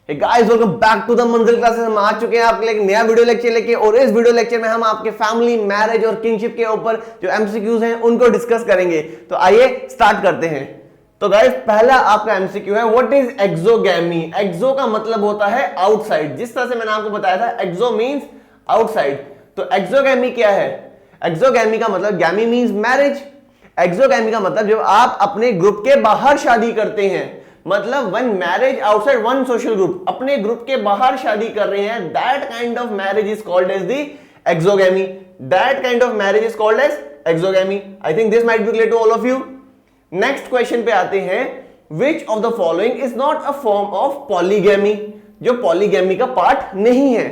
Guys welcome back to the Manzil classes. हम आ चुके हैं आपके लिए एक नया वीडियो लेक्चर लेके, और इस वीडियो लेक्चर में हम आपके फैमिली, मैरिज और किंगशिप के ऊपर जो एमसीक्यूज हैं उनको डिस्कस करेंगे। तो आइए स्टार्ट करते हैं। तो गाइस पहला आपका एमसीक्यू है, व्हाट इज एक्सोगैमी। एक्सो का मतलब होता है आउटसाइड। जिस तरह से मैंने आपको बताया था, एक्सो मींस आउटसाइड। तो एक्सोगैमी क्या है? एक्सोगैमी का मतलब, गैमी मींस मैरिज। एक्सोगैमी का मतलब जब आप अपने ग्रुप के बाहर शादी करते हैं, मतलब one marriage outside one social group, अपने ग्रुप के बाहर शादी कर रहे हैं, that kind of marriage is called as the exogamy. That kind of marriage is called as exogamy. I think this might be clear to all of you. Next question पे आते हैं, which of the following is not a form of polygamy. जो polygamy का part नहीं है।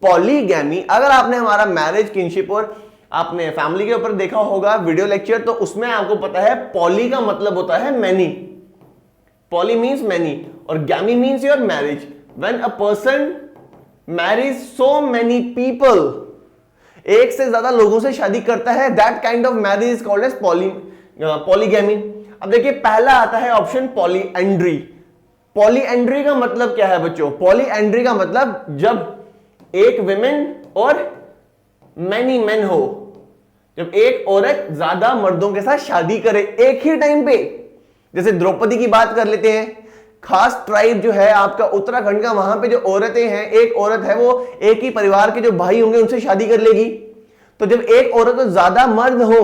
Polygamy, अगर आपने हमारा मैरिज, किनशिप और आपने फैमिली के ऊपर देखा होगा वीडियो लेक्चर, तो उसमें आपको पता है पॉली का मतलब होता है मैनी। पॉली मीन्स मैनी और gamy means your marriage. When a person marries so many people, एक से ज्यादा लोगों से शादी करता है, that kind of marriage is called as polygamy. अब देखिए पहला आता है ऑप्शन पॉलीएंड्री। पॉलीएंड्री का मतलब क्या है बच्चों? पॉलीएंड्री का मतलब जब एक विमेन और मैनी मेन हो, जब एक औरत ज्यादा मर्दों के साथ शादी करे एक ही टाइम पे। जैसे द्रौपदी की बात कर लेते हैं, खास ट्राइब जो है आपका उत्तराखंड का, वहां पे जो औरतें हैं, एक औरत है वो एक ही परिवार के जो भाई होंगे उनसे शादी कर लेगी। तो जब एक औरत और ज्यादा मर्द हो,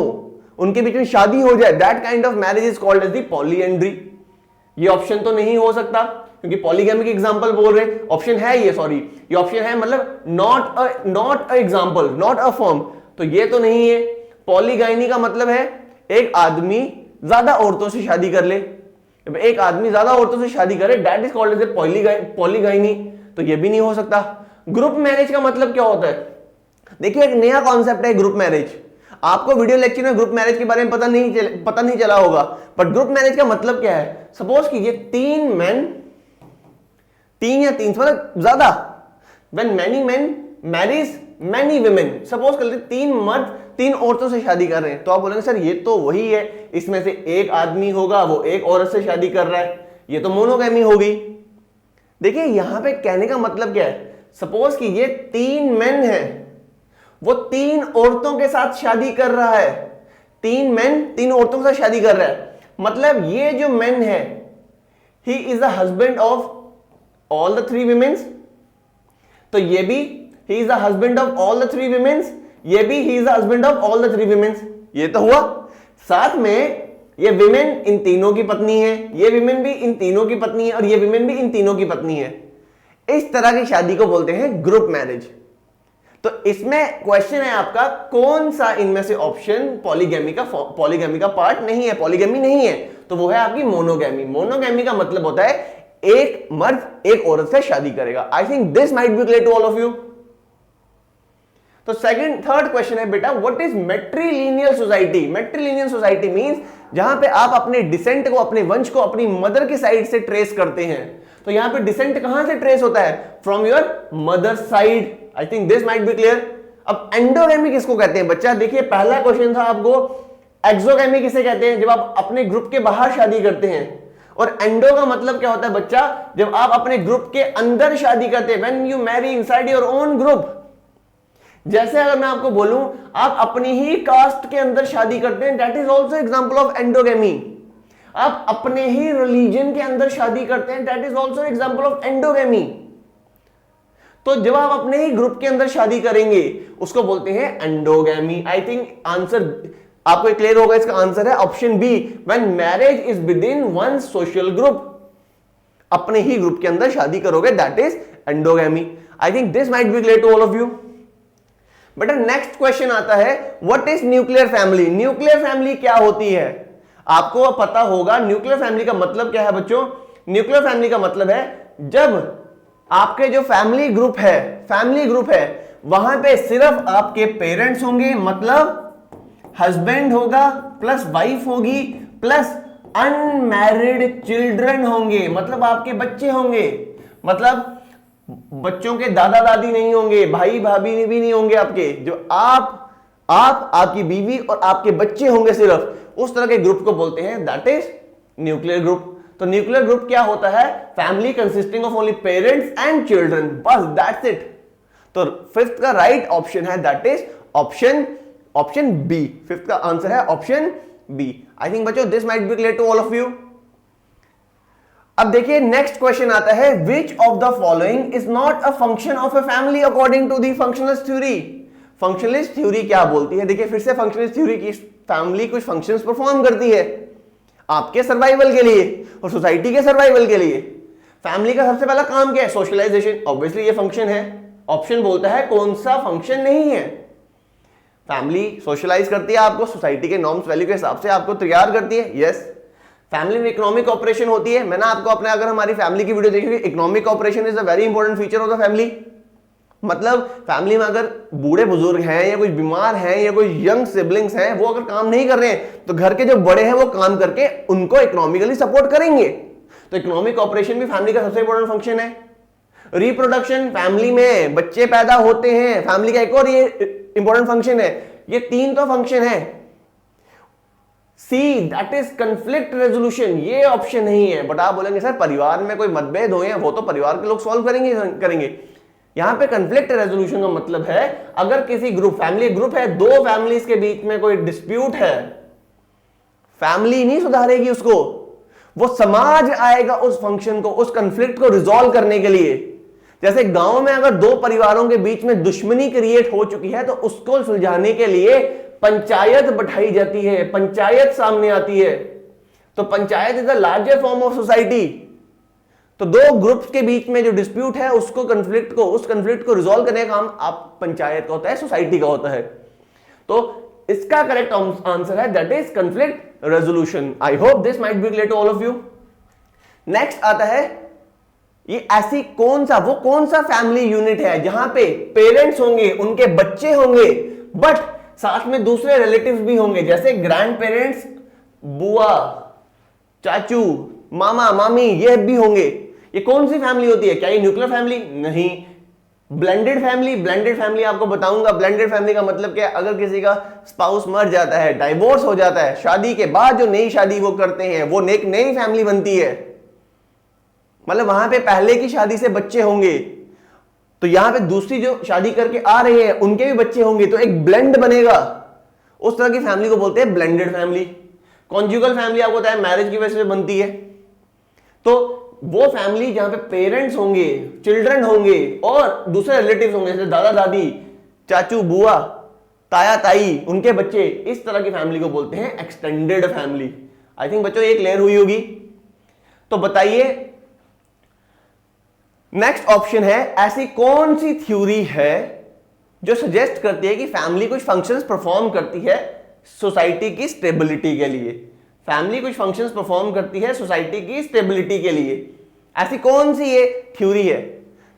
उनके बीच में शादी हो जाए, that kind of marriage is called as the polyandry. ये ऑप्शन तो नहीं हो सकता क्योंकि पॉलीगैमी की एग्जांपल बोल रहे हैं। ऑप्शन है ये, सॉरी ये ऑप्शन है, मतलब not a example, not a form, तो ये तो नहीं है। पॉलीगाइनी का मतलब है एक आदमी ज्यादा औरतों से शादी कर ले। एक आदमी ज्यादा औरतों से शादी करे, that is called as polygyny, तो ये भी नहीं हो सकता। ग्रुप मैरिज का मतलब क्या होता है? देखिए एक नया कॉन्सेप्ट है ग्रुप मैरिज। आपको वीडियो लेक्चर में ग्रुप मैरिज के बारे में पता नहीं चला होगा, बट ग्रुप मैरिज का मतलब क्या है? सपोज कीजिए तीन मैन, तीन या तीन मतलब ज्यादा, when many man marries many women, suppose कर लेते तीन मर्द तीन औरतों से शादी कर रहे हैं, तो आप बोलेंगे सर ये तो वही है, इसमें से एक आदमी होगा वो एक औरत से शादी कर रहा है, ये तो मोनोगैमी होगी। देखिए यहां पे कहने का मतलब क्या है? सपोज कि ये तीन मेन है, वो तीन औरतों के साथ शादी कर रहा है। तीन मेन तीन औरतों के साथ शादी कर रहा है, मतलब ये जो मेन है, he is the husband of all the three women's, तो ये भी he is the husband of all the three women's, ये भी he is the husband of all the three women's. ये तो हुआ। साथ में ये विमेन इन तीनों की पत्नी है, ये विमेन भी इन तीनों की पत्नी है, और ये विमेन भी इन तीनों की पत्नी है। इस तरह की शादी को बोलते हैं ग्रुप मैरिज। तो इसमें क्वेश्चन है आपका, कौन सा इनमें से ऑप्शन पॉलीगैमी का पार्ट नहीं है, पॉलीगैमी नहीं है? तो वो है आपकी मोनोगैमी। मोनोगैमी का मतलब होता है एक मर्द एक औरत से शादी करेगा। I think this might be clear to all of you. तो थर्ड क्वेश्चन है बेटा, what is matrilineal society. Matrilineal society means जहां पे आप अपने डिसेंट को, अपने वंश को अपनी मदर की साइड से ट्रेस करते हैं। तो यहां पे डिसेंट कहां से ट्रेस होता है? From your mother side. I think this might be clear. अब एंडोगैमी किसको कहते हैं बच्चा? देखिए पहला क्वेश्चन था आपको, एक्सोगैमी किसे कहते हैं? जब आप अपने ग्रुप के बाहर शादी करते हैं। और एंडो का मतलब क्या होता है बच्चा? जब आप अपने ग्रुप के अंदर शादी करते हैं, when you Mary inside your own group. जैसे अगर मैं आपको बोलूं आप अपनी ही कास्ट के अंदर शादी करते हैं, that is also example of endogamy. आप अपने ही रिलीजन के अंदर शादी करते हैं, that is also example of endogamy. तो जब आप अपने ही ग्रुप के अंदर शादी करेंगे उसको बोलते हैं एंडोगैमी। आई थिंक आंसर आपको क्लियर होगा। इसका आंसर है option B, when marriage is within one social group. अपने ही ग्रुप के अंदर शादी करोगे, that is endogamy. I think this might be clear to all of you. बेटा नेक्स्ट क्वेश्चन आता है, what is nuclear family. Nuclear family क्या होती है? आपको पता होगा न्यूक्लियर फैमिली का मतलब क्या है बच्चों? न्यूक्लियर फैमिली का मतलब है जब आपके जो फैमिली ग्रुप है वहां पे सिर्फ आपके पेरेंट्स होंगे, मतलब हस्बैंड होगा प्लस वाइफ होगी प्लस अनमैरिड चिल्ड्रन होंगे, मतलब आपके बच्चे होंगे। मतलब बच्चों के दादा दादी नहीं होंगे, भाई भाभी भी नहीं होंगे आपके, जो आपकी बीवी और आपके बच्चे होंगे सिर्फ। उस तरह के ग्रुप को बोलते हैं दैट इज न्यूक्लियर ग्रुप। तो न्यूक्लियर ग्रुप क्या होता है? Family consisting of only parents and children, बस दैट्स इट। तो फिफ्थ का राइट ऑप्शन है that is option B. Fifth का आंसर है ऑप्शन बी। आई थिंक बच्चों this might be clear to all of you. अब देखिए नेक्स्ट क्वेश्चन आता है, which of the following is not a function of a family according to the functionalist theory. Functionalist theory क्या बोलती है? देखिए फिर से फंक्शनलिस्ट थ्योरी की फैमिली कुछ फंक्शंस परफॉर्म करती है आपके सर्वाइवल के लिए और सोसाइटी के सर्वाइवल के लिए। फैमिली का सबसे पहला काम क्या है? सोशलाइजेशन। ऑब्वियसली ये फंक्शन है। ऑप्शन बोलता है कौन सा फंक्शन नहीं है। फैमिली सोशलाइज करती है आपको, सोसाइटी के नॉर्म्स वैल्यू के हिसाब से आपको तैयार करती है। यस। फैमिली में इकोनॉमिक ऑपरेशन होती है। मैंने आपको अपने अगर हमारी फैमिली की वीडियो देखी, economic operation is a very important feature of the family. मतलब फैमिली में अगर बूढ़े बुजुर्ग हैं या कुछ बीमार हैं या कोई यंग सिबलिंग्स हैं, वो अगर काम नहीं कर रहे हैं तो घर के जो बड़े हैं वो काम करके उनको इकोनॉमिकली सपोर्ट करेंगे। तो इकोनॉमिक ऑपरेशन भी फैमिली का सबसे इंपॉर्टेंट फंक्शन है। रिप्रोडक्शन, फैमिली में बच्चे पैदा होते हैं, फैमिली का एक और ये इंपॉर्टेंट फंक्शन है। ये तीन तो फंक्शन है। See that is conflict resolution, ये ऑप्शन नहीं है। बट आप बोलेंगे सर परिवार में कोई मतभेद हो वो तो परिवार के लोग सॉल्व करेंगे। यहां पे कंफ्लिक्ट रेजोल्यूशन का मतलब है अगर किसी ग्रुप, फैमिली ग्रुप है, दो फैमिलीज के बीच में कोई डिस्प्यूट है, फैमिली नहीं सुधारेगी उसको, वो समाज आएगा उस फंक्शन को, उस कंफ्लिक्ट को रिजॉल्व करने के लिए। जैसे गांव में अगर दो परिवारों के बीच में दुश्मनी क्रिएट हो चुकी है तो उसको सुलझाने के लिए पंचायत बैठाई जाती है, पंचायत सामने आती है। तो panchayat is the largest form of society. तो दो ग्रुप्स के बीच में जो डिस्प्यूट है उस कंफ्लिक्ट को रिजॉल्व करने का काम आप पंचायत का होता है, सोसाइटी का होता है। तो इसका करेक्ट आंसर है that is conflict resolution. I hope this might be clear to all of you. Next आता है, ये ऐसी कौन सा फैमिली यूनिट है जहां पे पेरेंट्स होंगे, उनके बच्चे होंगे, बट साथ में दूसरे रिलेटिव्स भी होंगे, जैसे ग्रैंड पेरेंट्स, बुआ, चाचू, मामा, मामी, ये भी होंगे। ये कौन सी फैमिली होती है? क्या ये न्यूक्लियर फैमिली? नहीं। ब्लेंडेड फैमिली आपको बताऊंगा। ब्लेंडेड फैमिली का मतलब क्या है? अगर किसी का स्पाउस मर जाता है, डाइवोर्स हो जाता है, शादी के बाद जो नई शादी वो करते हैं, वो एक नई फैमिली बनती है। मतलब वहां पे पहले की शादी से बच्चे होंगे, तो यहां पे दूसरी जो शादी करके आ रहे हैं उनके भी बच्चे होंगे, तो एक ब्लेंड बनेगा। उस तरह की फैमिली को बोलते हैं ब्लेंडेड फैमिली। कॉन्जुगल फैमिली आपको पता है मैरिज की वजह से बनती है। तो वो फैमिली जहां पे पेरेंट्स होंगे, चिल्ड्रन होंगे और दूसरे रिलेटिव्स होंगे, जैसे दादा दादी, चाचू बुआ, ताया ताई, उनके बच्चे, इस तरह की फैमिली को बोलते हैं एक्सटेंडेड फैमिली। आई थिंक बच्चों ये क्लियर हुई होगी। तो बताइए नेक्स्ट ऑप्शन है, ऐसी कौन सी थ्योरी है जो सजेस्ट करती है कि फैमिली कुछ फंक्शंस परफॉर्म करती है सोसाइटी की स्टेबिलिटी के लिए। फैमिली कुछ फंक्शंस परफॉर्म करती है सोसाइटी की स्टेबिलिटी के लिए। ऐसी कौन सी ये थ्योरी है?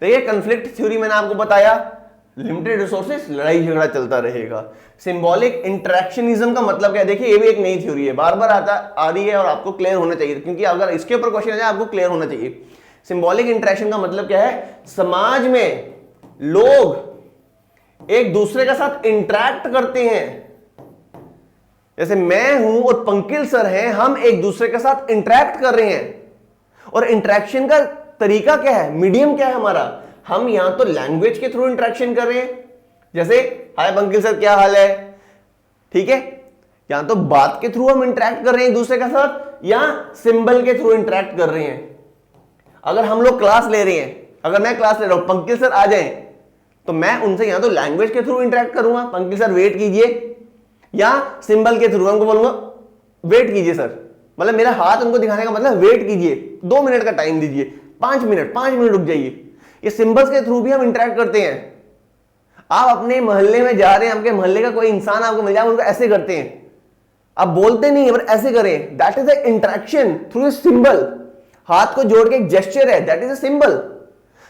तो ये कंफ्लिक्ट थ्योरी मैंने आपको बताया, लिमिटेड रिसोर्सेस, लड़ाई झगड़ा चलता रहेगा। सिंबॉलिक इंटरेक्शनिज्म का मतलब क्या है? देखिए ये भी एक नई थ्योरी है, बार बार आ रही है और आपको क्लियर होना चाहिए, क्योंकि अगर इसके ऊपर क्वेश्चन आ जाए आपको क्लियर होना चाहिए। सिंबॉलिक इंटरेक्शन का मतलब क्या है? समाज में लोग एक दूसरे के साथ इंटरैक्ट करते हैं। जैसे मैं हूं और पंकिल सर हैं, हम एक दूसरे के साथ इंटरैक्ट कर रहे हैं। और इंटरैक्शन का तरीका क्या है, मीडियम क्या है हमारा? हम यहां तो लैंग्वेज के थ्रू इंटरैक्शन कर रहे हैं, जैसे हाय पंकिल सर क्या हाल है, ठीक है। यहां तो बात के थ्रू हम इंटरैक्ट कर रहे हैं एक दूसरे के साथ, या सिंबल के थ्रू इंटरैक्ट कर रहे हैं। अगर हम लोग क्लास ले रहे हैं, अगर मैं क्लास ले रहा हूं, पंकिल सर आ जाएं, तो मैं उनसे यहां तो लैंग्वेज के थ्रू इंटरैक्ट करूंगा, पंकिल सर वेट कीजिए, या सिंबल के थ्रू उनको बोलूंगा वेट कीजिए सर, मतलब मेरा हाथ उनको दिखाने का मतलब वेट कीजिए, 2 मिनट का टाइम दीजिए, 5 मिनट रुक जाइए। ये सिंबल्स के थ्रू भी हम इंटरैक्ट करते हैं। आप अपने मोहल्ले में जा रहे हैं, आपके मोहल्ले का कोई इंसान आपको मिल जाए, उनको ऐसे करते हैं, आप बोलते नहीं है पर ऐसे करें, that is a interaction through a symbol. हाथ को जोड़ के एक जेस्चर है, दैट इज अ सिंबल।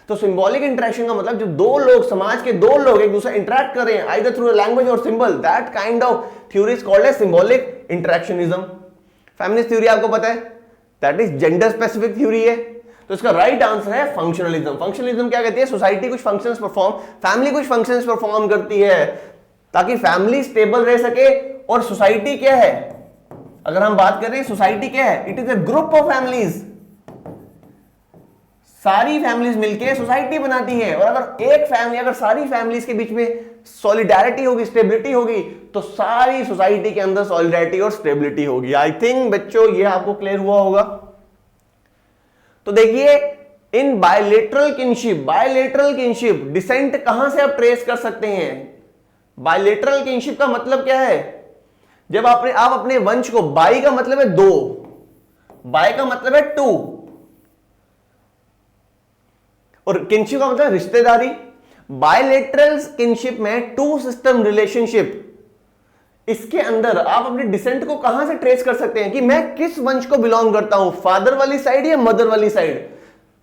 तो सिंबॉलिक इंटरेक्शन का मतलब जब दो लोग, समाज के दो लोग एक दूसरे इंटरैक्ट कर रहे हैं आइदर थ्रू लैंग्वेज और symbol, that kind of theory is called as symbolic interactionism. Feminist theory आपको पता है, that is gender specific theory है। तो इसका राइट आंसर है फंक्शनलिज्म। फंक्शनलिज्म क्या कहती है? सोसाइटी कुछ फंक्शंस परफॉर्म, फैमिली कुछ फंक्शंस परफॉर्म करती है ताकि फैमिली स्टेबल रह सके। और सोसाइटी क्या है? अगर हम बात करें सोसाइटी क्या है? It is a group of families. सारी फैमिलीज मिलके सोसाइटी बनाती है, और अगर एक फैमिली, अगर सारी फैमिलीज के बीच में सॉलिडारिटी होगी, स्टेबिलिटी होगी, तो सारी सोसाइटी के अंदर सॉलिडारिटी और स्टेबिलिटी होगी। आई थिंक बच्चों ये आपको क्लियर हुआ होगा। तो देखिए इन बायलेटरल किनशिप डिसेंट कहां से आप ट्रेस कर सकते हैं? बायलेटरल किनशिप का मतलब क्या है? जब आप अपने वंश को, बाई का मतलब है दो, बाय का मतलब है टू, और किनशिप का मतलब रिश्तेदारी। बायलेटरल किनशिप में टू सिस्टम रिलेशनशिप, इसके अंदर आप अपने डिसेंट को कहां से ट्रेस कर सकते हैं कि मैं किस वंश को बिलोंग करता हूं, फादर वाली साइड या मदर वाली साइड।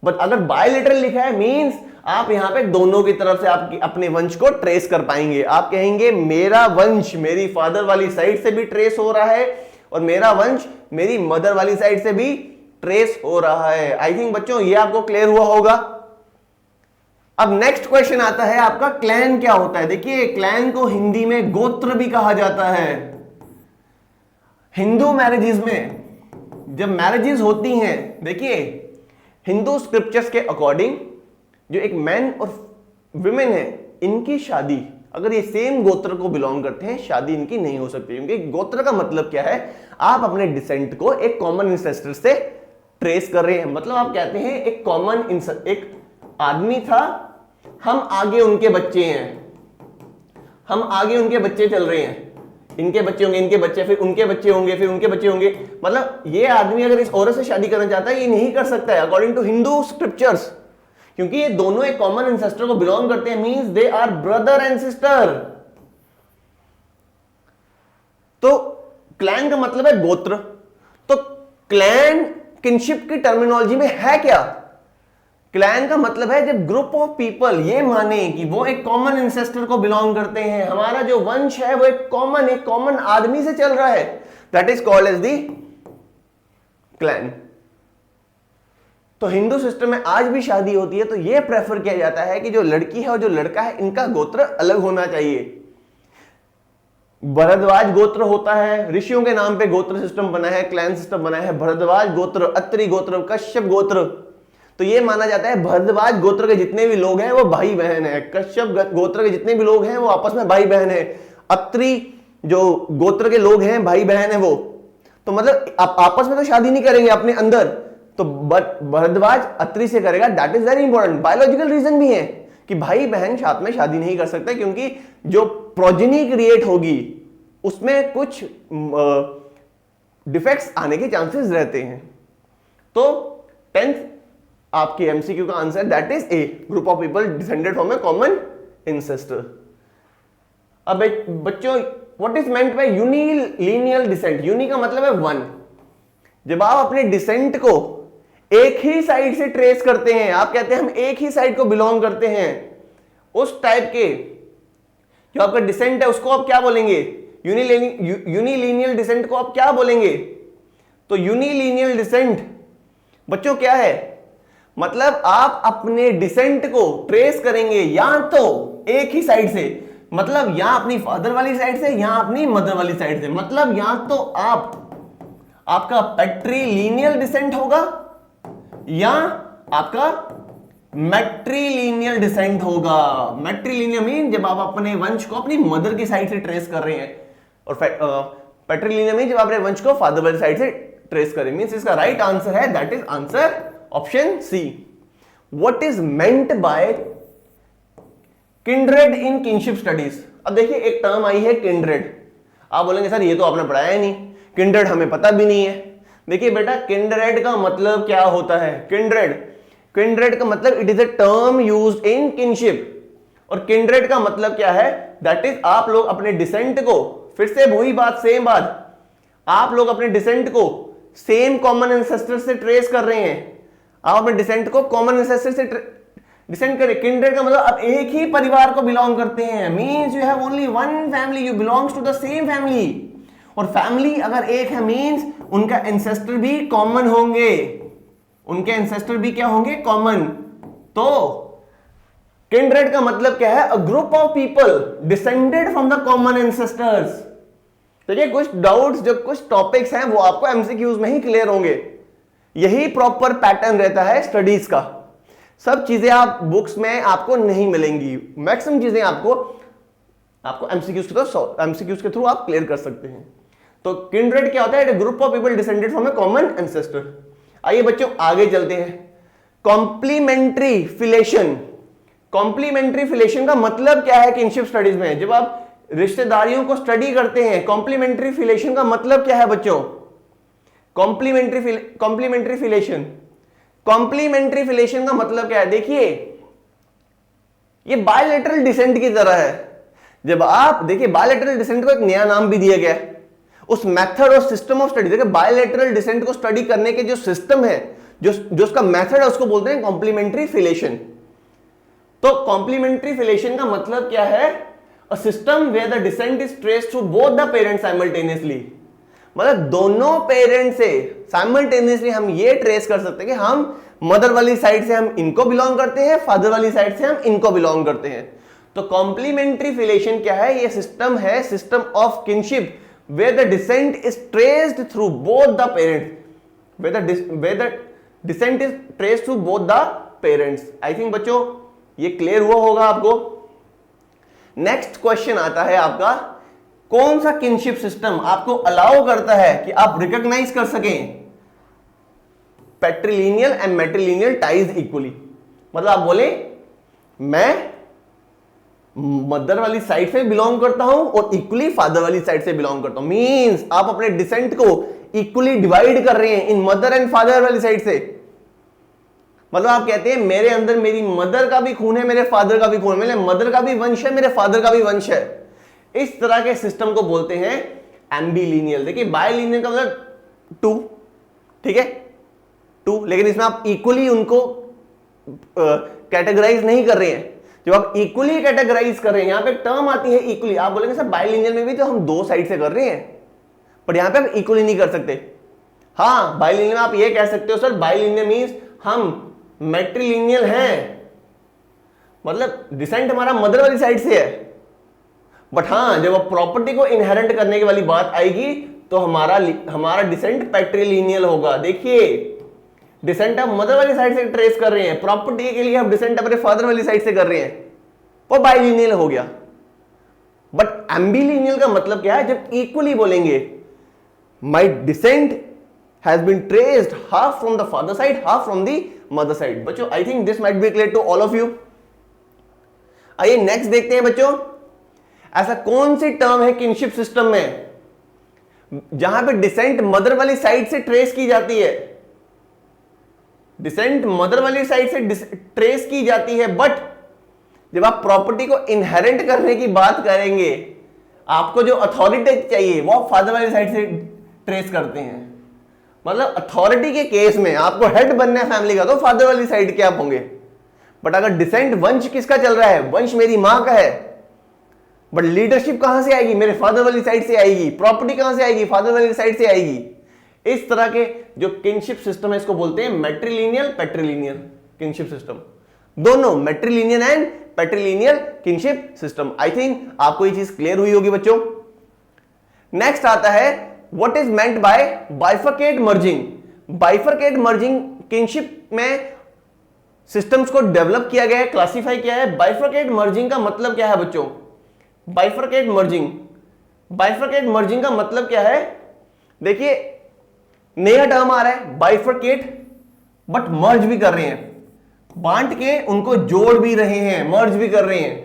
बट अगर बायलेटरल लिखा है मींस आप यहां पे दोनों की तरफ से आप अपने वंश को ट्रेस कर पाएंगे। आप कहेंगे मेरा वंश मेरी फादर वाली साइड से भी ट्रेस हो रहा है और मेरा वंश मेरी मदर वाली साइड से भी ट्रेस हो रहा है। आई थिंक बच्चों ये आपको क्लियर हुआ होगा। अब नेक्स्ट क्वेश्चन आता है आपका, क्लैन क्या होता है? देखिए क्लैन को हिंदी में गोत्र भी कहा जाता है। हिंदू मैरिजेस में जब मैरिजेस होती हैं, देखिए हिंदू स्क्रिप्चर्स के अकॉर्डिंग जो एक मैन और विमेन है, इनकी शादी अगर ये सेम गोत्र को बिलोंग करते हैं, शादी इनकी नहीं हो सकती, क्योंकि गोत्र का मतलब क्या है? आप अपने डिसेंट को एक कॉमन इंसेस्टर से ट्रेस कर रहे हैं। मतलब आप कहते हैं एक कॉमन एक आदमी था, हम आगे उनके बच्चे हैं, हम आगे उनके बच्चे चल रहे हैं, इनके बच्चे होंगे, इनके बच्चे, फिर उनके बच्चे होंगे, फिर उनके बच्चे होंगे। मतलब ये आदमी अगर इस औरत से शादी करना चाहता है, ये नहीं कर सकता है अकॉर्डिंग टू हिंदू स्क्रिप्चर्स, क्योंकि ये दोनों एक कॉमन इंसेस्टर को बिलोंग करते हैं, means they are brother and sister. तो क्लैन का मतलब है गोत्र। तो क्लैन किनशिप की टर्मिनोलॉजी में है क्या? क्लैन का मतलब है जब ग्रुप ऑफ पीपल ये माने कि वो एक कॉमन इंसेस्टर को बिलोंग करते हैं, हमारा जो वंश है वो एक कॉमन आदमी से चल रहा है, that is called as the clan. तो हिंदू सिस्टम में आज भी शादी होती है तो यह प्रेफर किया जाता है कि जो लड़की है और जो लड़का है इनका गोत्र अलग होना चाहिए। भरद्वाज गोत्र होता है, ऋषियों के नाम पे गोत्र सिस्टम बना है, क्लैन सिस्टम बना है, भरद्वाज गोत्र, अत्रि गोत्र, कश्यप गोत्र। तो यह माना जाता है भरद्वाज गोत्र के जितने भी लोग हैं वो भाई बहन है, कश्यप गोत्र के जितने भी लोग हैं वो आपस में भाई बहन है, अत्रि जो गोत्र के लोग हैं भाई बहन है वो। तो मतलब आप आपस में तो शादी नहीं करेंगे अपने अंदर, तो भरद्वाज अत्रि से करेगा, that is very important. Biological reason भी है कि भाई बहन साथ में शादी नहीं कर सकते, क्योंकि जो प्रोजेनी क्रिएट होगी उसमें कुछ डिफेक्ट्स आने के चांसेस रहते हैं। तो 10th आपकी एमसीक्यू का answer that is a, group of people descended from a common ancestor. अब बच्चों what is meant by unilineal descent? Uni का मतलब है वन। जब आप अपने डिसेंट को एक ही साइड से ट्रेस करते हैं, आप कहते हैं हम एक ही साइड को बिलोंग करते हैं, उस टाइप के जो आपका डिसेंट है उसको आप क्या बोलेंगे? यूनिलिनियल डिसेंट को आप क्या बोलेंगे? तो यूनिलिनियल डिसेंट बच्चों क्या है? मतलब आप अपने डिसेंट को ट्रेस करेंगे या तो एक ही साइड से, मतलब या अपनी फादर वाली साइड से या अपनी मदर वाली साइड से, मतलब या तो आपका पैट्रीलिनियल डिसेंट होगा या आपका मैट्रीलिनियल डिसेंट होगा। मैट्रीलिनियल मीन जब आप अपने वंश को अपनी मदर की साइड से ट्रेस कर रहे हैं, और पैट्रीलिनियल मीन जब आप अपने वंश को फादर वाली साइड से ट्रेस करें। मींस इसका राइट आंसर है that is answer option c. What is meant by kindred in kinship studies? अब देखिए एक टर्म आई है किंड्रेड, आप बोलेंगे सर ये तो आपने पढ़ाया ही नहीं, किंड्रेड हमें पता भी नहीं है। देखिए बेटा किंड्रेड का मतलब क्या होता है? किंड्रेड का मतलब it is a term used in kinship, और किंड्रेड का मतलब क्या है? दैट इज आप लोग अपने डिसेंट को, फिर से वही बात, सेम बात, आप लोग अपने डिसेंट को सेम कॉमन एंसेस्टर से ट्रेस कर रहे हैं, आप अपने डिसेंट को कॉमन एंसेस्टर से डिसेंट करें। किंड्रेड का मतलब आप एक ही परिवार को बिलोंग करते हैं, means you have only one family, you belongs to the same family. और फैमिली अगर एक है मींस उनका एंसेस्टर भी कॉमन होंगे, उनके एंसेस्टर भी क्या होंगे? कॉमन। तो किंड्रेड का मतलब क्या है? A group of people descended from the common ancestors. देखिए कुछ डाउट्स, जो कुछ टॉपिक्स हैं वो आपको एमसीक्यूज में ही क्लियर होंगे। यही प्रॉपर पैटर्न रहता है स्टडीज का सब चीजें आप बुक्स में आपको नहीं मिलेंगी, मैक्सिमम चीजें आपको एमसीक्यूज के थ्रू आप क्लियर कर सकते हैं। तो किंड्रेड क्या होता है? Group of people descended from a common ancestor. आइए बच्चों आगे चलते हैं। कॉम्प्लीमेंट्री फिलेशन। कॉम्प्लीमेंट्री फिलेशन का मतलब क्या है किनशिप स्टडीज में? जब आप रिश्तेदारियों को स्टडी करते हैं, कॉम्प्लीमेंट्री फिलेशन का मतलब क्या है बच्चों? कॉम्प्लीमेंट्री फिलेशन, कॉम्प्लीमेंट्री फिलेशन का मतलब क्या है? देखिए ये बायलैटरल डिसेंट की तरह है। जब आप देखिए बायलैटरल डिसेंट को एक नया नाम भी दिया गया है, उस मेथड और सिस्टम ऑफ स्टडी। देखिए बायलैटरल डिसेंट को स्टडी करने के जो सिस्टम है, जो उसका मेथड है, उसको बोलते हैं कॉम्प्लीमेंट्री फिलेशन। तो कॉम्प्लीमेंट्री फिलेशन का मतलब क्या है? A system where the descent is traced through both the parents simultaneously. मतलब दोनों पेरेंट से साइमल्टेनियसली हम ये ट्रेस कर सकते हैं कि हम मदर वाली साइड से हम इनको बिलोंग करते हैं, फादर वाली साइड से हम इनको बिलोंग करते हैं। तो कॉम्प्लीमेंट्री फिलेशन क्या है? ये सिस्टम है, system of kinship where the descent is traced through both the parents, where the descent is traced through both the parents. I think बच्चों ये क्लियर हुआ होगा आपको। नेक्स्ट क्वेश्चन आता है आपका, कौन सा किनशिप सिस्टम आपको अलाउ करता है कि आप रिकॉग्नाइज कर सकें पैट्रिलिनियल एंड मैट्रिलिनियल टाइज इक्वली? मतलब आप बोले मैं मदर वाली साइड से बिलोंग करता हूं और इक्वली फादर वाली साइड से बिलोंग करता हूं। मींस आप अपने डिसेंट को इक्वली डिवाइड कर रहे हैं इन मदर एंड फादर वाली साइड से। मतलब आप कहते हैं मेरे अंदर मेरी मदर का भी खून है, मेरे फादर का भी खून है, मेरे मदर का भी वंश है, मेरे फादर का भी वंश है। इस तरह के सिस्टम को बोलते हैं एम्बिलिनियल। देखिए बायलिनियल का मतलब टू, ठीक है, टू, लेकिन इसमें आप इक्वली उनको कैटेगराइज नहीं कर रहे हैं। जब आप इक्वली कैटेगराइज कर रहे हैं, यहां पे एक टर्म आती है इक्वली, आप बोलेंगे सर बायलिनियल में भी तो हम दो साइड से कर रहे हैं, पर यहां पे आप इक्वली नहीं कर सकते। हाँ बायलिनियल में आप ये कह सकते हो सर बायलिनियल मींस हम मैट्रिलिनियल हैं, मतलब डिसेंट हमारा मदर वाली साइड से है। बट हाँ जब आप प्रॉपर्टी को इनहेरेंट करने की वाली बात आएगी तो हमारा डिसेंट पैट्रिलिनियल होगा। देखिए डिसेंट आप मदर वाली साइड से ट्रेस कर रहे हैं, प्रॉपर्टी के लिए आप डिसेंट अपने फादर वाली साइड से कर रहे हैं, वो बायलिनियल हो गया। बट एम्बिलिनियल का मतलब क्या है? जब इक्वली बोलेंगे my descent has been traced half from the father side, half from the mother side. बच्चों I think this might be clear to all of you. आइए नेक्स्ट देखते हैं बच्चों, ऐसा कौन सी टर्म है किनशिप सिस्टम में जहां पे डिसेंट मदर वाली साइड से ट्रेस की जाती है, डिसेंट मदर वाली साइड से ट्रेस की जाती है, बट जब आप प्रॉपर्टी को इनहेरेंट करने की बात करेंगे आपको जो अथॉरिटी चाहिए वो आप फादर वाली साइड से ट्रेस करते हैं। मतलब अथॉरिटी के केस में आपको हेड बनना है फैमिली का तो फादर वाली साइड के आप होंगे। बट अगर डिसेंट वंश किसका चल रहा है? वंश मेरी मां का है, बट लीडरशिप कहां से आएगी? मेरे फादर वाली साइड से आएगी। प्रॉपर्टी कहां से आएगी? फादर वाली साइड से आएगी। इस तरह के जो किनशिप सिस्टम है इसको बोलते हैं मैट्रिलिनियल पैट्रिलिनियल किनशिप सिस्टम। दोनों matrilineal and patrilineal kinship system. I think आपको ये चीज क्लियर हुई होगी बच्चों। नेक्स्ट आता है What is meant by bifurcate merging? Bifurcate merging kinship में सिस्टम्स को डेवलप किया गया है, क्लासिफाई किया है। बाइफरकेट मर्जिंग का मतलब क्या है बच्चों? बाइफरकेट मर्जिंग का मतलब क्या है? देखिए नया टर्म आ रहा है बाइफरकेट, बट मर्ज भी कर रहे हैं, बांट के उनको जोड़ भी रहे हैं, मर्ज भी कर रहे हैं।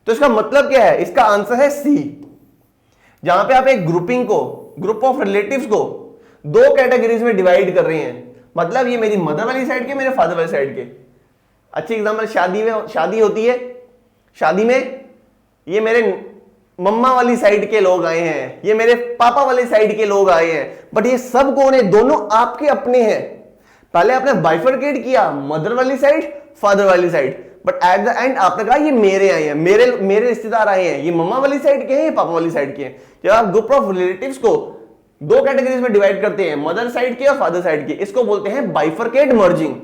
तो इसका मतलब क्या है? इसका आंसर है सी। जहां पे आप एक ग्रुपिंग को, ग्रुप ऑफ रिलेटिव्स को दो कैटेगरीज में डिवाइड कर रहे हैं, मतलब ये मेरी मदर वाली साइड के, मेरे फादर वाली साइड के। अच्छी एग्जांपल शादी होती है, शादी में ये मेरे मम्मा वाली साइड के लोग आए हैं, ये मेरे पापा वाली साइड के लोग आए हैं, बट ये सब कौन है? दोनों आपके अपने हैं। पहले आपने बाइफरकेट किया मदर वाली साइड, फादर वाली side, but at the end आपने कहा ये मेरे आए हैं, मेरे रिश्तेदार आए हैं, ये मम्मा वाली साइड के हैं, ये पापा वाली साइड के हैं। जब आप ग्रुप ऑफ रिलेटिव्स को दो कैटेगरीज में डिवाइड करते हैं, मदर साइड के और फादर साइड के, इसको बोलते हैं बाइफरकेट मर्जिंग।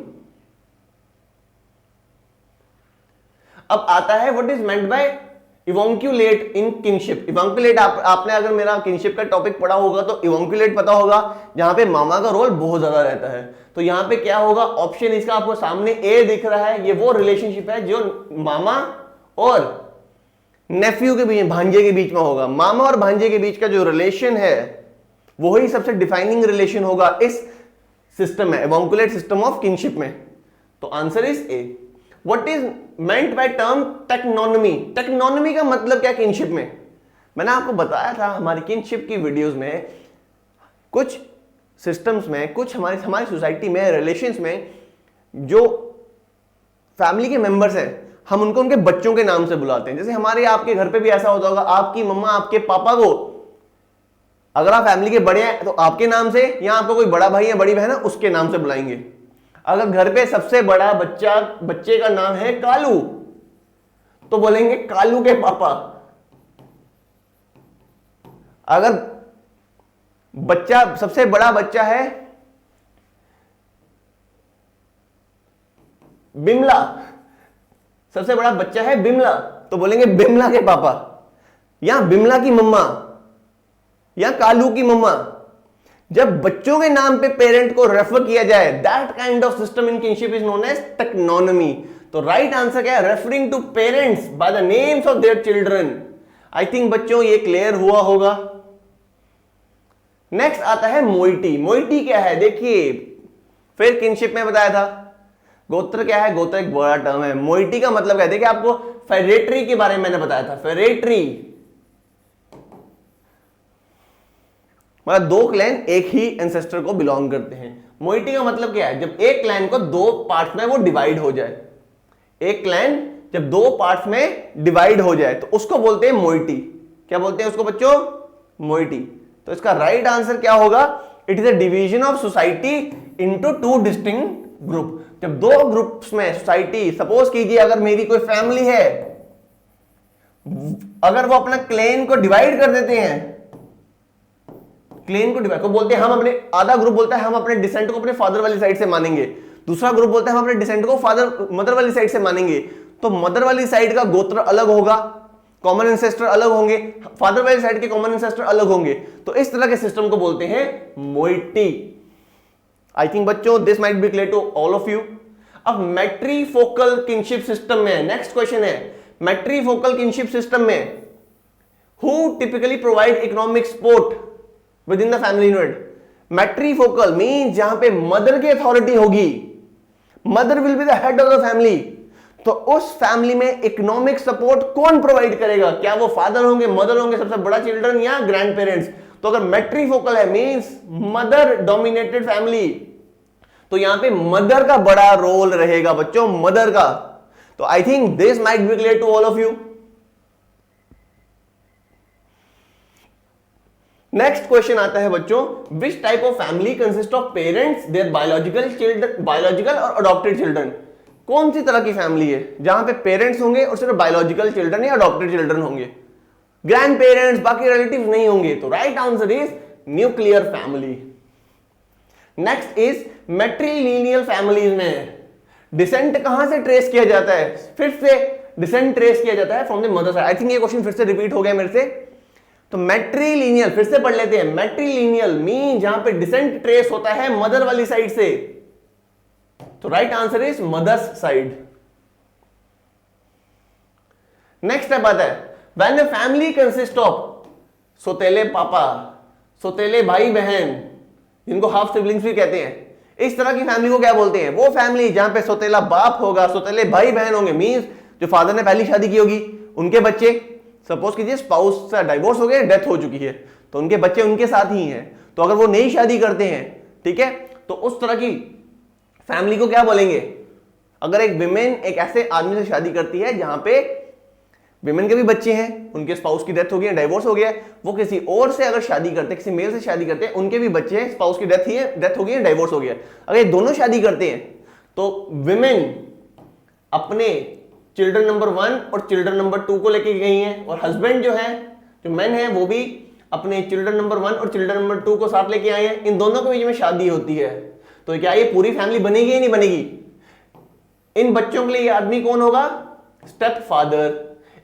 अब आता है what is meant by avunculate in kinship. Avunculate आपने अगर मेरा किंगशिप का टॉपिक पढ़ा होगा तो इवोंक्यूलेट पता होगा, जहां पे मामा का रोल बहुत ज्यादा रहता है। तो यहां पे क्या होगा, ऑप्शन इसका आपको सामने ए दिख रहा है, ये वो रिलेशनशिप है जो मामा और नेफ्यू के बीच, भांजे के बीच में होगा। मामा और भांजे के बीच का जो रिलेशन है वही सबसे डिफाइनिंग रिलेशन होगा इस सिस्टम में, इवोंक्यूलेट सिस्टम ऑफ किंगशिप में। तो answer is a. What is meant by term teknonymy? Teknonymy का मतलब क्या किंगशिप में? मैंने आपको बताया था हमारी किंगशिप की वीडियोस में, कुछ सिस्टम्स में, कुछ हमारी सोसाइटी में, रिलेशंस में जो फैमिली के मेंबर्स हैं, हम उनको उनके बच्चों के नाम से बुलाते हैं। जैसे हमारे आपके घर पे भी ऐसा होता होगा, आपकी मम्मा आपके पापा को, अगर आप फैमिली के बड़े हैं तो आपके नाम से, या आपका कोई बड़ा भाई या बड़ी बहन है उसके नाम से बुलाएंगे। अगर घर पे सबसे बड़ा बच्चे का नाम है कालू तो बोलेंगे कालू के पापा। अगर सबसे बड़ा बच्चा है बिमला, सबसे बड़ा बच्चा है बिमला तो बोलेंगे बिमला के पापा, या बिमला की मम्मा, या कालू की मम्मा। जब बच्चों के नाम पे पेरेंट को रेफर किया जाए, that kind of system in kinship is known as teknonymy. तो राइट आंसर क्या है? Referring to parents by the names of their children. I think बच्चों ये क्लियर हुआ होगा। नेक्स्ट आता है मोइटी। मोइटी क्या है? देखिए, फिर किंगशिप में बताया था गोत्र क्या है, गोत्र एक बड़ा टर्म है। मोइटी का मतलब क्या है? देखिए, आपको फेरेटरी के बारे में मैंने बताया था। फेरेटरी मतलब दो क्लैन एक ही एंसेस्टर को बिलोंग करते हैं। मोइटी का मतलब क्या है? जब एक क्लैन को दो पार्ट्स में वो डिवाइड हो जाए, एक क्लैन जब दो पार्ट्स में डिवाइड हो जाए तो उसको बोलते हैं मोइटी। क्या बोलते हैं उसको बच्चों? मोइटी। तो इसका राइट आंसर क्या होगा? It is a division of society into two distinct group. जब दो ग्रुप्स में सोसाइटी, सपोज कीजिए अगर मेरी कोई फैमिली है, अगर वो अपना क्लैन को डिवाइड कर देते हैं, क्लेन को डिवाइड को बोलते हैं हम अपने, आधा ग्रुप बोलता है हम अपने डिसेंट को अपने फादर वाली साइड से मानेंगे, दूसरा ग्रुप बोलता है हम अपने डिसेंट को मदर वाली साइड से मानेंगे। तो मदर वाली साइड का गोत्र अलग होगा, कॉमन एंसेस्टर अलग होंगे, फादर वाली साइड के कॉमन एंसेस्टर अलग होंगे। तो इस तरह के सिस्टम को बोलते हैं मोइटी। आई थिंक बच्चों this might be clear to all of you. अब मैट्रीफोकल किंगशिप सिस्टम में नेक्स्ट क्वेश्चन है, मैट्रीफोकल किंगशिप सिस्टम में who typically provide economic support within the family unit? Matrifocal mean जहां पे mother की authority होगी, mother will be the head of the family. तो उस फैमिली में इकोनॉमिक सपोर्ट कौन प्रोवाइड करेगा? क्या वो फादर होंगे, मदर होंगे, सबसे बड़ा चिल्ड्रन, या ग्रैंड पेरेंट्स? तो अगर मैट्रीफोकल है मींस मदर डोमिनेटेड फैमिली, तो यहां पे मदर का बड़ा रोल रहेगा बच्चों, मदर का। तो I think this might be clear to all of you. Next question आता है बच्चों, which type of family consist of parents, their biological और अडॉप्टेड चिल्ड्रन? कौन सी तरह की फैमिली है जहां पे पेरेंट्स होंगे और सिर्फ बायोलॉजिकल चिल्ड्रन या अडॉप्टेड चिल्ड्रन होंगे, ग्रैंड पेरेंट्स, बाकी रिलेटिव्स नहीं होंगे? तो right answer is nuclear family. Next is matrilineal families में डिसेंट कहां से ट्रेस किया जाता है? फिर से डिसेंट ट्रेस किया जाता है from the mother side. I think ये क्वेश्चन फिर से रिपीट हो गया मेरे से, तो मैट्रिलिनियल फिर से पढ़ लेते हैं। मैट्रिलिनियल मीन जहां पे डिसेंट ट्रेस होता है मदर वाली साइड से। तो right answer is mother's side. Next step आता है, when the family consist of सोतेले पापा, सोतेले भाई बहन, जिनको हाफ सिबलिंग्स भी कहते हैं, इस तरह की फैमिली को क्या बोलते हैं? वो फैमिली जहां पे सोतेला बाप होगा, सोतेले भाई बहन होंगे, मींस जो फादर ने पहली शादी की होगी, उनके बच्चे, सपोज कीजिए स्पाउस से डाइवोर्स हो गया, डेथ हो चुकी है, तो उनके बच्चे उनके साथ ही हैं। तो अगर वो नई शादी करते हैं, ठीक है, तो उस तरह की फैमिली को क्या बोलेंगे? अगर एक विमेन एक ऐसे आदमी से शादी करती है जहां पे विमेन के भी बच्चे हैं, उनके स्पाउस की डेथ हो गई, डाइवोर्स हो गया, वो किसी और से अगर शादी करते हैं, किसी मेल से शादी करते हैं, उनके भी बच्चे हैं, स्पाउस की डेथ हो गई है, डाइवोर्स हो गया, अगर ये दोनों शादी करते हैं तो विमेन अपने चिल्ड्रन नंबर 1 और चिल्ड्रन नंबर 2 को लेके गई हैं, और हस्बैंड जो है, जो मैन है, वो भी अपने चिल्ड्रन नंबर 1 और चिल्ड्रन नंबर 2 को साथ लेके आए हैं। इन दोनों के बीच में शादी होती है, तो क्या ये पूरी फैमिली बनेगी या नहीं बनेगी? इन बच्चों के लिए ये आदमी कौन होगा? Step father.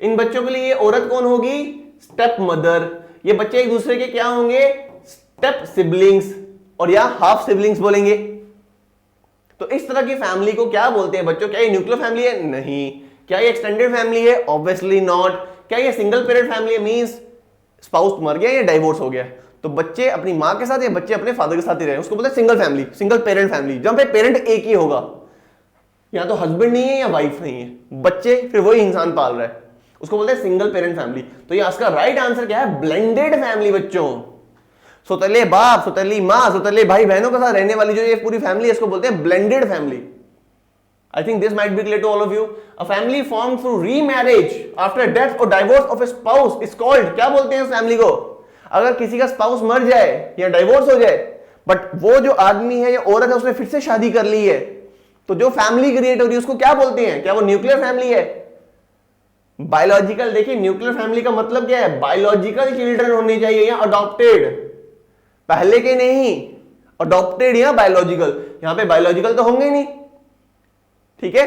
इन बच्चों के लिए ये औरत कौन होगी? Step mother. ये बच्चे एक दूसरे के क्या होंगे? स्टेप सिबलिंग्स, और या हाफ सिबलिंग्स बोलेंगे। तो इस तरह की फैमिली को क्या बोलते हैं बच्चों? क्या ये न्यूक्लियर फैमिली है? नहीं। क्या ये एक्सटेंडेड फैमिली है? Obviously not. क्या ये सिंगल पेरेंट फैमिली है? मींस स्पाउस मर गया या डाइवोर्स हो गया, तो बच्चे अपनी मां के साथ या बच्चे अपने फादर के साथ ही रहे, उसको बोलते हैं single family, single parent family, जहां पे पेरेंट एक ही होगा, या तो हस्बैंड नहीं है या वाइफ नहीं है, बच्चे फिर वही इंसान पाल रहा है, उसको बोलते हैं सिंगल पेरेंट फैमिली। तो ये इसका राइट आंसर क्या है? ब्लेंडेड फैमिली बच्चों। सौतेले बाप, सौतेली माँ, सौतेले भाई बहनों के साथ रहने वाली जो ये पूरी फैमिली है, इसको बोलते हैं blended family. I think this might be clear to all of you. A family formed through remarriage after death or divorce of a spouse is called, क्या बोलते हैं उस फैमिली को? अगर किसी का स्पाउस मर जाए या डाइवोर्स हो जाए, बट वो जो आदमी है या औरत है उसने फिर से शादी कर ली है, तो जो फैमिली क्रिएट हो रही है उसको क्या बोलते हैं? क्या वो न्यूक्लियर फैमिली है? बायोलॉजिकल, देखिए न्यूक्लियर फैमिली का मतलब क्या है? बायोलॉजिकल चिल्ड्रन होने चाहिए या अडॉप्टेड, पहले के नहीं, अडॉप्टेड या बायोलॉजिकल। यहां पे बायोलॉजिकल तो होंगे नहीं, ठीक है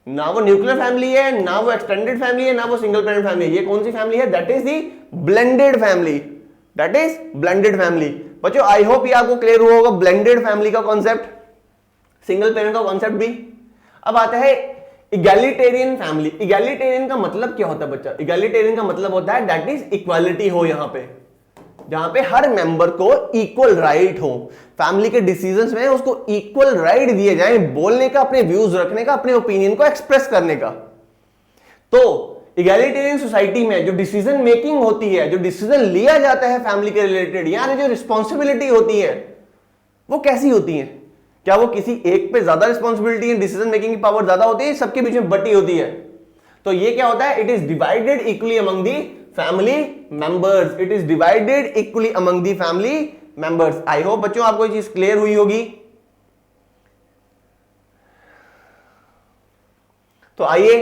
ना, वो न्यूक्लियर फैमिली है, ना वो एक्सटेंडेड फैमिली है, ना वो सिंगल पेरेंट फैमिली है। ये कौन सी फैमिली है? That is the blended family, that is blended family. बच्चों आई होप ये आपको क्लियर हुआ होगा ब्लेंडेड फैमिली का कॉन्सेप्ट, सिंगल पेरेंट का कॉन्सेप्ट भी। अब आता है इगैलिटेरियन फैमिली। इगैलिटेरियन का मतलब क्या होता है बच्चा? इगैलिटेरियन का मतलब होता है दैट इज इक्वालिटी हो, यहां पे जहां पे हर मेंबर को इक्वल राइट हो, फैमिली के डिसीजंस में उसको इक्वल राइट दिए जाए बोलने का, अपने व्यूज रखने का, अपने ओपिनियन को एक्सप्रेस करने का। तो इगैलिटेरियन सोसाइटी में जो डिसीजन मेकिंग होती है, जो डिसीजन लिया जाता है फैमिली के रिलेटेड, यानी जो रिस्पॉन्सिबिलिटी होती है वो कैसी होती है? क्या वो किसी एक पे ज्यादा रिस्पॉन्सिबिलिटी है, डिसीजन मेकिंग की पावर ज्यादा होती है, सबके बीच में बटी होती है? तो ये क्या होता है? It is divided equally among the family members, it is divided equally among the family members. I hope बच्चों आपको ये चीज क्लियर हुई होगी। तो आइए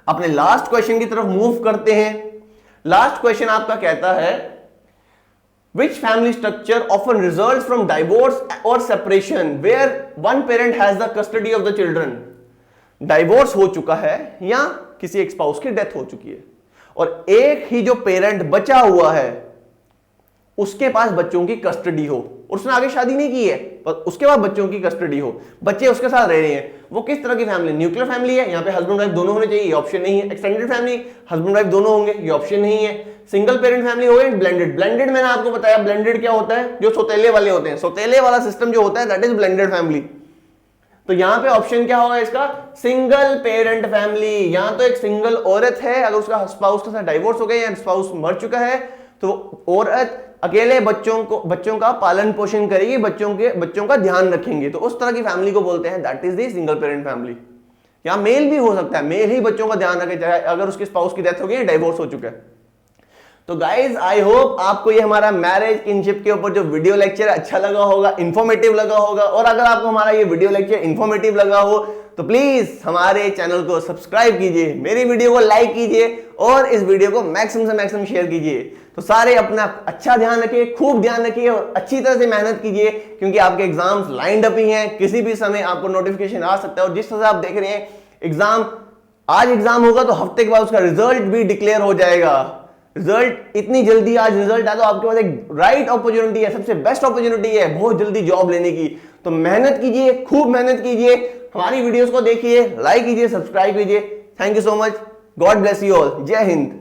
अपने लास्ट क्वेश्चन की तरफ मूव करते हैं। लास्ट क्वेश्चन आपका कहता है which family structure often results from divorce or separation where one parent has the custody of the children? Divorce हो चुका है या किसी एक स्पाउस की डेथ हो चुकी है और एक ही जो पेरेंट बचा हुआ है उसके पास बच्चों की कस्टडी हो, और उसने आगे शादी नहीं की है पर उसके बाद बच्चों की कस्टडी हो, बच्चे उसके साथ रह रहे हैं, वो किस तरह की फैमिली? न्यूक्लियर फैमिली है, यहाँ पे हस्बैंड वाइफ दोनों होने चाहिए, ये ऑप्शन नहीं है। एक्सटेंडेड फैमिली, हस्बैंड वाइफ दोनों होंगे, ये ऑप्शन नहीं है। सिंगल पेरेंट फैमिली हो गई। ब्लेंडेड, ब्लेंडेड मैंने आपको बताया ब्लेंडेड क्या होता है, जो सौतेले वाले होते हैं, सौतेले वाला सिस्टम जो होता है दैट इज ब्लेंडेड फैमिली। तो यहां पे ऑप्शन क्या होगा इसका? Single parent family. यहां तो एक सिंगल औरत है, अगर उसका स्पाउस के साथ डाइवोर्स हो गया या स्पाउस मर चुका है तो औरत अकेले बच्चों का पालन पोषण करेगी, बच्चों का ध्यान रखेंगे, तो उस तरह की फैमिली को बोलते हैं that is the single parent family. या मेल भी हो सकता है, मेल ही बच्चों का ध्यान रखे, चाहे अगर उसके स्पाउस की डेथ हो गई, डाइवोर्स हो चुका है। तो गाइज आई होप आपको ये हमारा मैरिज किनशिप के ऊपर जो वीडियो लेक्चर अच्छा लगा होगा, इंफॉर्मेटिव लगा होगा, और अगर आपको हमारा ये वीडियो लेक्चर इंफॉर्मेटिव लगा हो तो प्लीज हमारे चैनल को सब्सक्राइब कीजिए, मेरी वीडियो को लाइक कीजिए और इस वीडियो को मैक्सिमम से मैक्सिमम शेयर कीजिए। तो सारे अपना अच्छा ध्यान रखिए, खूब ध्यान रखिए और अच्छी तरह से मेहनत कीजिए, क्योंकि आपके एग्जाम्स लाइंड अप ही हैं, किसी भी समय आपको नोटिफिकेशन आ सकता है। और जिस तरह से आप देख रहे हैं एग्जाम, आज एग्जाम होगा तो हफ्ते के बाद उसका रिजल्ट भी डिक्लेयर हो जाएगा। रिजल्ट इतनी जल्दी, आज रिजल्ट आया तो आपके पास एक राइट अपॉर्चुनिटी है, सबसे बेस्ट अपॉर्चुनिटी है बहुत जल्दी जॉब लेने की। तो मेहनत कीजिए, खूब मेहनत कीजिए, हमारी वीडियोस को देखिए, लाइक कीजिए, सब्सक्राइब कीजिए। Thank you so much, God bless you all, जय हिंद।